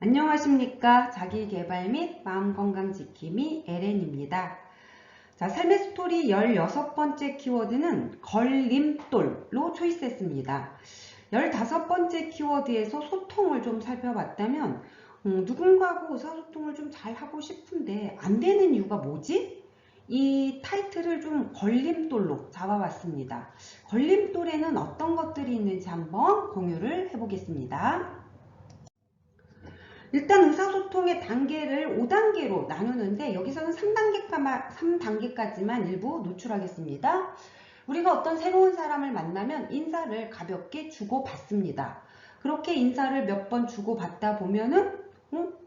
안녕하십니까. 자기계발 및 마음건강 지킴이 LN입니다. 자, 삶의 스토리 16번째 키워드는 걸림돌로 초이스했습니다. 15번째 키워드에서 소통을 좀 살펴봤다면 누군가하고 의사소통을 좀 잘하고 싶은데 안 되는 이유가 뭐지? 이 타이틀을 좀 걸림돌로 잡아봤습니다. 걸림돌에는 어떤 것들이 있는지 한번 공유를 해보겠습니다. 일단 의사소통의 단계를 5단계로 나누는데 여기서는 3단계까지만 일부 노출하겠습니다. 우리가 어떤 새로운 사람을 만나면 인사를 가볍게 주고받습니다. 그렇게 인사를 몇 번 주고받다 보면은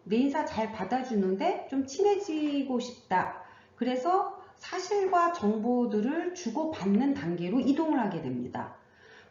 내 인사 잘 받아주는데 좀 친해지고 싶다. 그래서 사실과 정보들을 주고받는 단계로 이동을 하게 됩니다.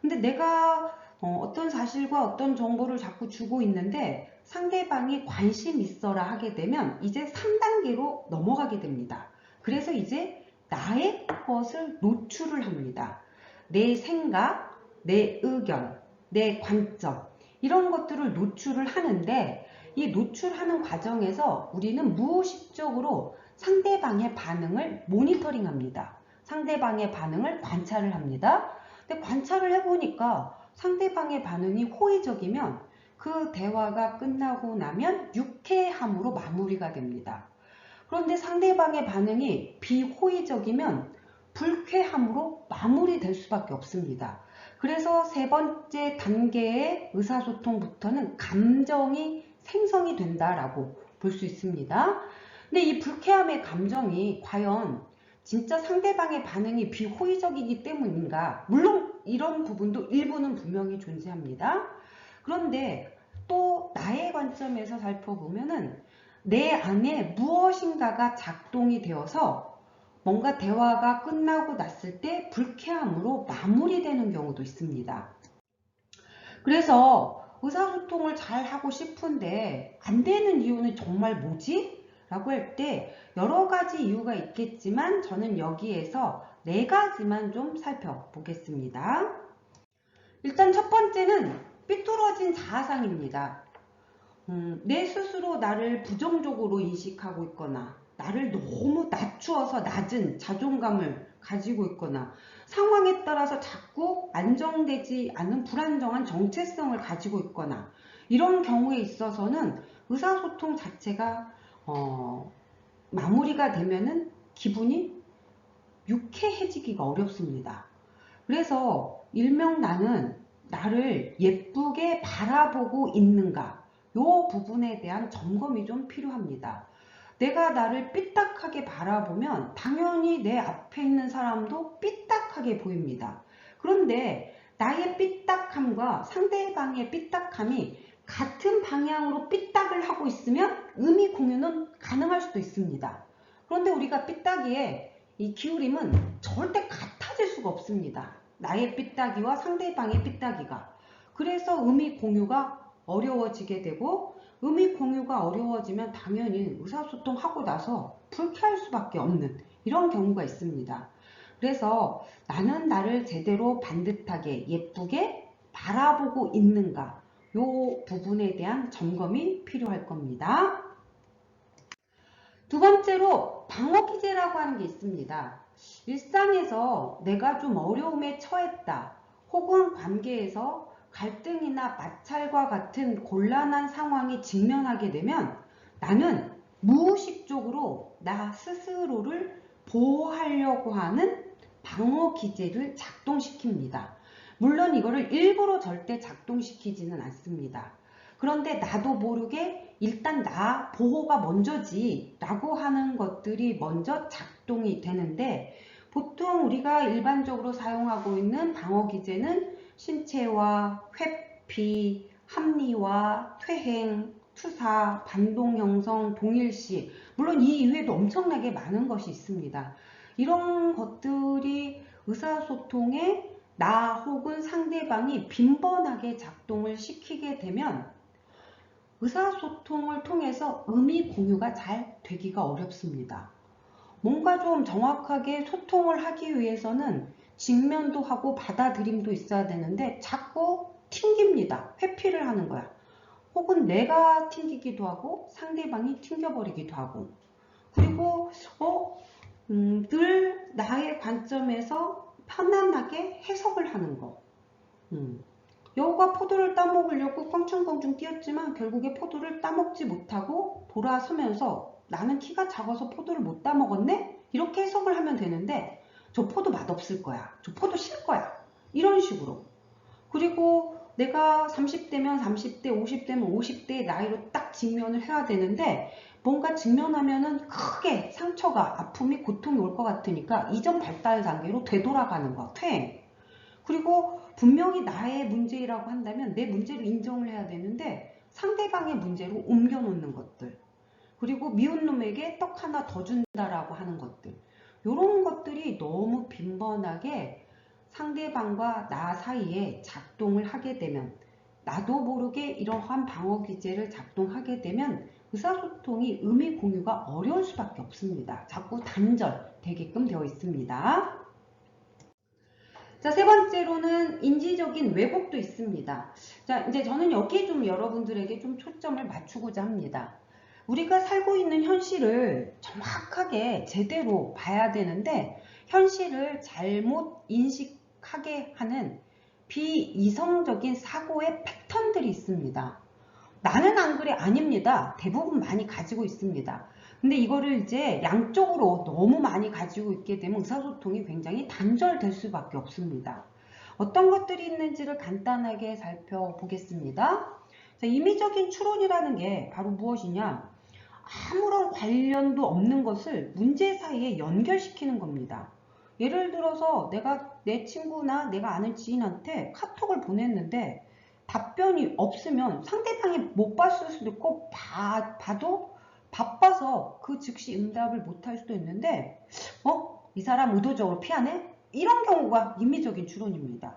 근데 내가 어떤 사실과 어떤 정보를 자꾸 주고 있는데 상대방이 관심 있어라 하게 되면 이제 3단계로 넘어가게 됩니다. 그래서 이제 나의 것을 노출을 합니다. 내 생각, 내 의견, 내 관점 이런 것들을 노출을 하는데 이 노출하는 과정에서 우리는 무의식적으로 상대방의 반응을 모니터링 합니다. 상대방의 반응을 관찰을 합니다. 근데 관찰을 해보니까 상대방의 반응이 호의적이면 그 대화가 끝나고 나면 유쾌함으로 마무리가 됩니다. 그런데 상대방의 반응이 비호의적이면 불쾌함으로 마무리될 수밖에 없습니다. 그래서 세 번째 단계의 의사소통부터는 감정이 생성이 된다라고 볼 수 있습니다. 근데 이 불쾌함의 감정이 과연 진짜 상대방의 반응이 비호의적이기 때문인가? 물론 이런 부분도 일부는 분명히 존재합니다. 그런데 또 나의 관점에서 살펴보면은 내 안에 무엇인가가 작동이 되어서 뭔가 대화가 끝나고 났을 때 불쾌함으로 마무리되는 경우도 있습니다. 그래서 의사소통을 잘 하고 싶은데 안 되는 이유는 정말 뭐지? 라고 할 때 여러 가지 이유가 있겠지만 저는 여기에서 4가지만 좀 살펴보겠습니다. 일단 첫 번째는 삐뚤어진 자아상입니다. 내 스스로 나를 부정적으로 인식하고 있거나 나를 너무 낮추어서 낮은 자존감을 가지고 있거나 상황에 따라서 자꾸 안정되지 않은 불안정한 정체성을 가지고 있거나 이런 경우에 있어서는 의사소통 자체가 마무리가 되면은 기분이 유쾌해지기가 어렵습니다. 그래서 일명 나는 나를 예쁘게 바라보고 있는가 요 부분에 대한 점검이 좀 필요합니다. 내가 나를 삐딱하게 바라보면 당연히 내 앞에 있는 사람도 삐딱하게 보입니다. 그런데 나의 삐딱함과 상대방의 삐딱함이 같은 방향으로 삐딱을 하고 있으면 의미 공유는 가능할 수도 있습니다. 그런데 우리가 삐딱이의 이 기울임은 절대 같아질 수가 없습니다. 나의 삐딱이와 상대방의 삐딱이가. 그래서 의미 공유가 어려워지게 되고 의미 공유가 어려워지면 당연히 의사소통하고 나서 불쾌할 수밖에 없는 이런 경우가 있습니다. 그래서 나는 나를 제대로 반듯하게 예쁘게 바라보고 있는가 이 부분에 대한 점검이 필요할 겁니다. 두 번째로 방어 기제라고 하는 게 있습니다. 일상에서 내가 좀 어려움에 처했다 혹은 관계에서 갈등이나 마찰과 같은 곤란한 상황에 직면하게 되면 나는 무의식적으로 나 스스로를 보호하려고 하는 방어 기제를 작동시킵니다. 물론 이거를 일부러 절대 작동시키지는 않습니다. 그런데 나도 모르게 일단 나 보호가 먼저지 라고 하는 것들이 먼저 작동이 되는데 보통 우리가 일반적으로 사용하고 있는 방어 기제는 신체화, 회피, 합리화, 퇴행, 투사, 반동 형성, 동일시 물론 이 이외에도 엄청나게 많은 것이 있습니다. 이런 것들이 의사소통에 나 혹은 상대방이 빈번하게 작동을 시키게 되면 의사소통을 통해서 의미 공유가 잘 되기가 어렵습니다. 뭔가 좀 정확하게 소통을 하기 위해서는 직면도 하고 받아들임도 있어야 되는데 자꾸 튕깁니다. 회피를 하는 거야. 혹은 내가 튕기기도 하고 상대방이 튕겨버리기도 하고 그리고 늘 나의 관점에서 편안하게 해석을 하는 거. 여우가 포도를 따먹으려고 껑충껑충 뛰었지만 결국에 포도를 따먹지 못하고 돌아서면서 나는 키가 작아서 포도를 못 따먹었네? 이렇게 해석을 하면 되는데 저 포도 맛없을 거야. 저 포도 실 거야. 이런 식으로. 그리고 내가 30대면 30대, 50대면 50대의 나이로 딱 직면을 해야 되는데 뭔가 직면하면은 크게 상처가, 아픔이, 고통이 올 것 같으니까 이전 발달 단계로 되돌아가는 거, 퇴행. 그리고 분명히 나의 문제라고 한다면 내 문제를 인정을 해야 되는데 상대방의 문제로 옮겨놓는 것들. 그리고 미운 놈에게 떡 하나 더 준다라고 하는 것들. 이런 것들이 너무 빈번하게 상대방과 나 사이에 작동을 하게 되면 나도 모르게 이러한 방어 기제를 작동하게 되면 의사소통이 의미 공유가 어려울 수밖에 없습니다. 자꾸 단절되게끔 되어 있습니다. 자, 세 번째로는 인지적인 왜곡도 있습니다. 자, 이제 저는 여기에 좀 여러분들에게 좀 초점을 맞추고자 합니다. 우리가 살고 있는 현실을 정확하게 제대로 봐야 되는데 현실을 잘못 인식하게 하는 비이성적인 사고의 패턴들이 있습니다. 나는 안 그래? 아닙니다. 대부분 많이 가지고 있습니다. 근데 이거를 이제 양쪽으로 너무 많이 가지고 있게 되면 의사소통이 굉장히 단절될 수밖에 없습니다. 어떤 것들이 있는지를 간단하게 살펴보겠습니다. 자, 임의적인 추론이라는 게 바로 무엇이냐? 아무런 관련도 없는 것을 문제 사이에 연결시키는 겁니다. 예를 들어서 내가 내 친구나 내가 아는 지인한테 카톡을 보냈는데 답변이 없으면 상대방이 못 봤을 수도 있고 봐도 바빠서 그 즉시 응답을 못할 수도 있는데 이 사람 의도적으로 피하네? 이런 경우가 임의적인 추론입니다.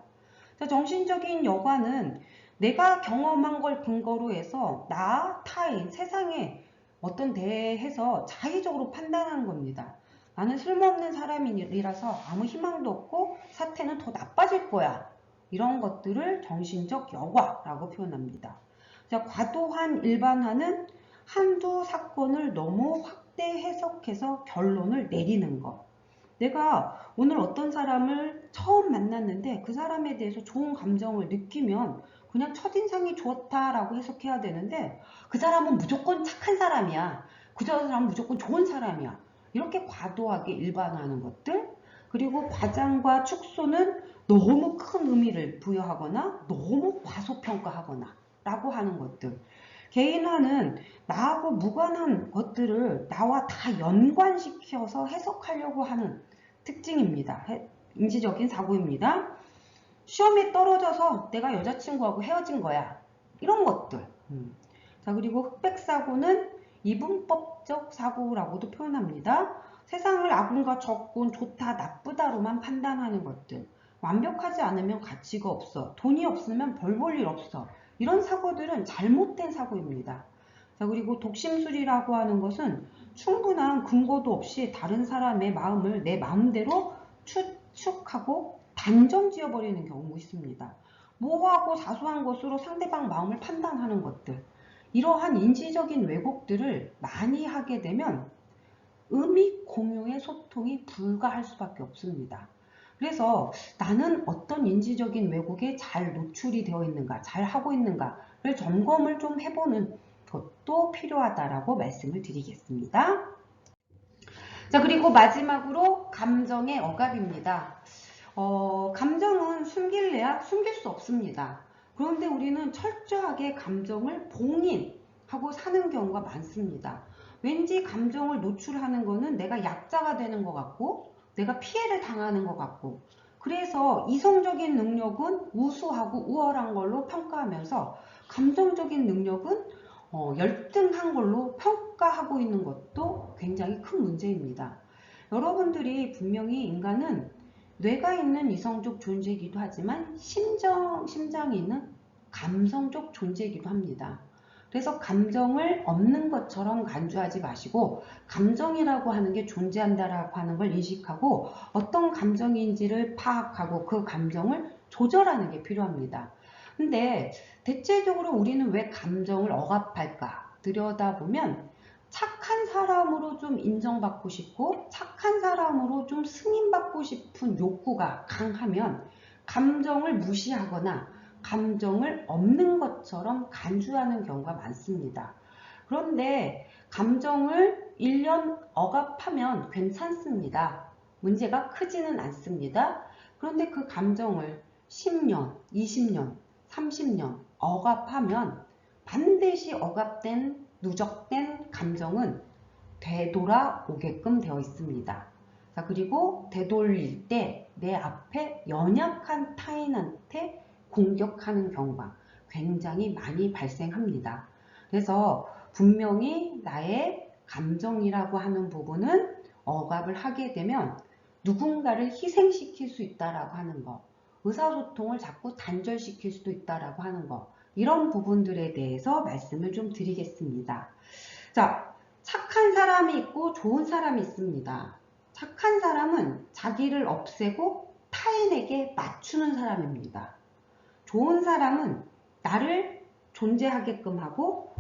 자, 정신적인 여과는 내가 경험한 걸 근거로 해서 나, 타인, 세상에 어떤 대해서 자의적으로 판단하는 겁니다. 나는 쓸모없는 사람이라서 아무 희망도 없고 사태는 더 나빠질 거야. 이런 것들을 정신적 여과라고 표현합니다. 자, 과도한 일반화는 한두 사건을 너무 확대 해석해서 결론을 내리는 것. 내가 오늘 어떤 사람을 처음 만났는데 그 사람에 대해서 좋은 감정을 느끼면 그냥 첫인상이 좋다라고 해석해야 되는데 그 사람은 무조건 착한 사람이야. 그 사람은 무조건 좋은 사람이야. 이렇게 과도하게 일반화하는 것들. 그리고 과장과 축소는 너무 큰 의미를 부여하거나 너무 과소평가하거나 라고 하는 것들. 개인화는 나하고 무관한 것들을 나와 다 연관시켜서 해석하려고 하는 특징입니다. 인지적인 사고입니다. 시험에 떨어져서 내가 여자친구하고 헤어진 거야. 이런 것들. 자, 그리고 흑백사고는 이분법적 사고라고도 표현합니다. 세상을 악운과 적군, 좋다, 나쁘다로만 판단하는 것들. 완벽하지 않으면 가치가 없어. 돈이 없으면 벌 볼 일 없어. 이런 사고들은 잘못된 사고입니다. 자, 그리고 독심술이라고 하는 것은 충분한 근거도 없이 다른 사람의 마음을 내 마음대로 추측하고 단정 지어버리는 경우가 있습니다. 모호하고 사소한 것으로 상대방 마음을 판단하는 것들. 이러한 인지적인 왜곡들을 많이 하게 되면 의미 공유의 소통이 불가할 수밖에 없습니다. 그래서 나는 어떤 인지적인 왜곡에 잘 노출이 되어 있는가, 잘 하고 있는가를 점검을 좀 해보는 것도 필요하다라고 말씀을 드리겠습니다. 자, 그리고 마지막으로 감정의 억압입니다. 감정은 숨길래야 숨길 수 없습니다. 그런데 우리는 철저하게 감정을 봉인하고 사는 경우가 많습니다. 왠지 감정을 노출하는 거는 내가 약자가 되는 것 같고 내가 피해를 당하는 것 같고 그래서 이성적인 능력은 우수하고 우월한 걸로 평가하면서 감정적인 능력은 열등한 걸로 평가하고 있는 것도 굉장히 큰 문제입니다. 여러분들이 분명히 인간은 뇌가 있는 이성적 존재이기도 하지만 심장이 있는 감성적 존재이기도 합니다. 그래서 감정을 없는 것처럼 간주하지 마시고 감정이라고 하는 게 존재한다라고 하는 걸 인식하고 어떤 감정인지를 파악하고 그 감정을 조절하는 게 필요합니다. 근데 대체적으로 우리는 왜 감정을 억압할까? 들여다보면 착한 사람으로 좀 인정받고 싶고 착한 사람으로 좀 승인받고 싶은 욕구가 강하면 감정을 무시하거나 감정을 없는 것처럼 간주하는 경우가 많습니다. 그런데 감정을 1년 억압하면 괜찮습니다. 문제가 크지는 않습니다. 그런데 그 감정을 10년, 20년, 30년 억압하면 반드시 억압된, 누적된 감정은 되돌아오게끔 되어 있습니다. 자, 그리고 되돌릴 때 내 앞에 연약한 타인한테 공격하는 경우가 굉장히 많이 발생합니다. 그래서 분명히 나의 감정이라고 하는 부분은 억압을 하게 되면 누군가를 희생시킬 수 있다라고 하는 거, 의사소통을 자꾸 단절시킬 수도 있다라고 하는 거, 이런 부분들에 대해서 말씀을 좀 드리겠습니다. 자, 착한 사람이 있고 좋은 사람이 있습니다. 착한 사람은 자기를 없애고 타인에게 맞추는 사람입니다. 좋은 사람은 나를 존재하게끔 하고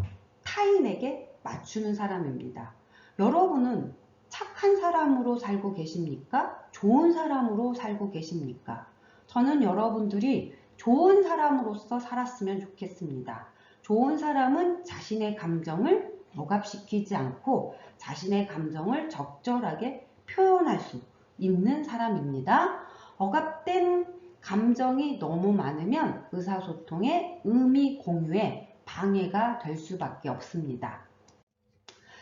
타인에게 맞추는 사람입니다. 여러분은 착한 사람으로 살고 계십니까? 좋은 사람으로 살고 계십니까? 저는 여러분들이 좋은 사람으로서 살았으면 좋겠습니다. 좋은 사람은 자신의 감정을 억압시키지 않고 자신의 감정을 적절하게 표현할 수 있는 사람입니다. 억압된 감정이 너무 많으면 의사소통의 의미 공유에 방해가 될 수밖에 없습니다.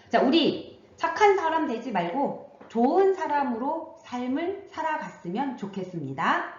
자, 우리 착한 사람 되지 말고 좋은 사람으로 삶을 살아갔으면 좋겠습니다.